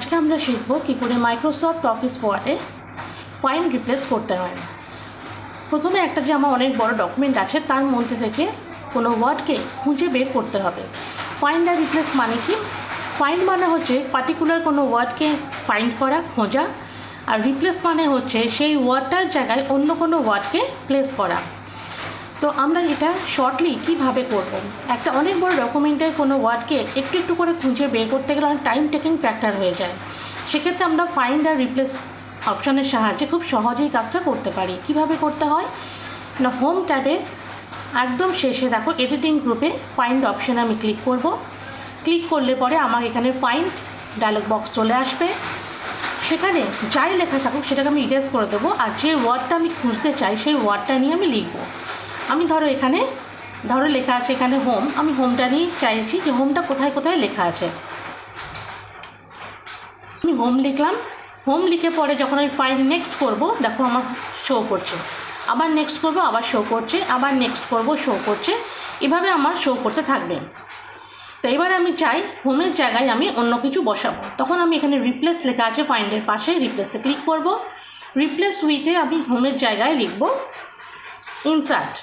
আজকে আমরা শিখব কী করে মাইক্রোসফট অফিস ওয়ার্ডে ফাইন্ড রিপ্লেস করতে হয়। প্রথমে একটা যে আমার অনেক বড় ডকুমেন্ট আছে তার মধ্যে থেকে কোনো ওয়ার্ডকে খুঁজে বের করতে হবে। ফাইন্ড আর রিপ্লেস মানে কি? ফাইন্ড মানে হচ্ছে পার্টিকুলার কোনো ওয়ার্ডকে ফাইন্ড করা, খোঁজা, আর রিপ্লেস মানে হচ্ছে সেই ওয়ার্ডটার জায়গায় অন্য কোনো ওয়ার্ডকে প্লেস করা। তো আমরা এটা শর্টলি কীভাবে করব? একটা অনেক বড় ডকুমেন্টের কোনো ওয়ার্ডকে একটু একটু করে খুঁজে বের করতে গেলে অনেক টাইম টেকিং ফ্যাক্টর হয়ে যায়। সেক্ষেত্রে আমরা ফাইন্ড আর রিপ্লেস অপশনের সাহায্যে খুব সহজেই কাজটা করতে পারি। কিভাবে করতে হয় না, হোম ট্যাবে একদম শেষে দেখো এডিটিং গ্রুপে ফাইন্ড অপশানে আমি ক্লিক করব। ক্লিক করলে পরে আমার এখানে ফাইন্ড ডায়লগ বক্স চলে আসবে। সেখানে যাই লেখা থাকুক সেটাকে আমি ইরেজ করে দেবো, আর যে ওয়ার্ডটা আমি খুঁজতে চাই সেই ওয়ার্ডটা নিয়ে আমি লিখব। আমি এখানে লেখা আছে এখানে হোম, আমি হোমটা নিয়ে চাইছি যে হোমটা কোথায় কোথায় লেখা আছে। আমি হোম লিখলাম। হোম লিখে পরে যখন আমি ফাইন্ড নেক্সট করব, দেখো আমার শো করছে, আবার নেক্সট করব, আবার শো করছে, আবার নেক্সট করব, শো করছে, এভাবে আমার শো করতে থাকবে। তো এবার আমি চাই হোমের জায়গায় আমি অন্য কিছু বসাবো। তখন আমি এখানে রিপ্লেস লেখা আছে ফাইন্ডের পাশে, রিপ্লেসে ক্লিক করব। রিপ্লেস উইথে আমি হোমের জায়গায় লিখব ইনসার্ট।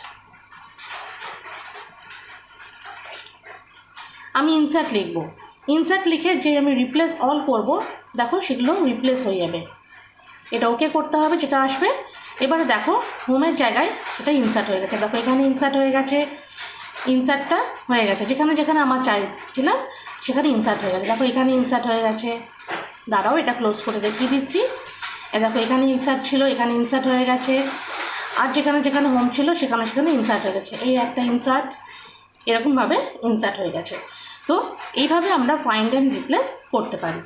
আমি ইনসার্ট লিখব। ইনসার্ট লিখে যে আমি রিপ্লেস অল করব, দেখো সেগুলো রিপ্লেস হয়ে যাবে। এটা ওকে করতে হবে, যেটা আসবে। এবারে দেখো হোমের জায়গায় সেটা ইনসার্ট হয়ে গেছে। দেখো এখানে ইনসার্ট হয়ে গেছে, ইনসার্টটা হয়ে গেছে। যেখানে যেখানে আমার চাইছিলাম সেখানে ইনসার্ট হয়ে গেছে। দেখো এখানে ইনসার্ট হয়ে গেছে। দাঁড়াও, এটা ক্লোজ করে দেখিয়ে দিচ্ছি। দেখো এখানে ইনসার্ট ছিল, এখানে ইনসার্ট হয়ে গেছে। আর যেখানে যেখানে হোম ছিল সেখানে সেখানে ইনসার্ট হয়ে গেছে। এই একটা ইনসার্ট, এরকমভাবে ইনসার্ট হয়ে গেছে। তো এইভাবে আমরা ফাইন্ড অ্যান্ড রিপ্লেস করতে পারি।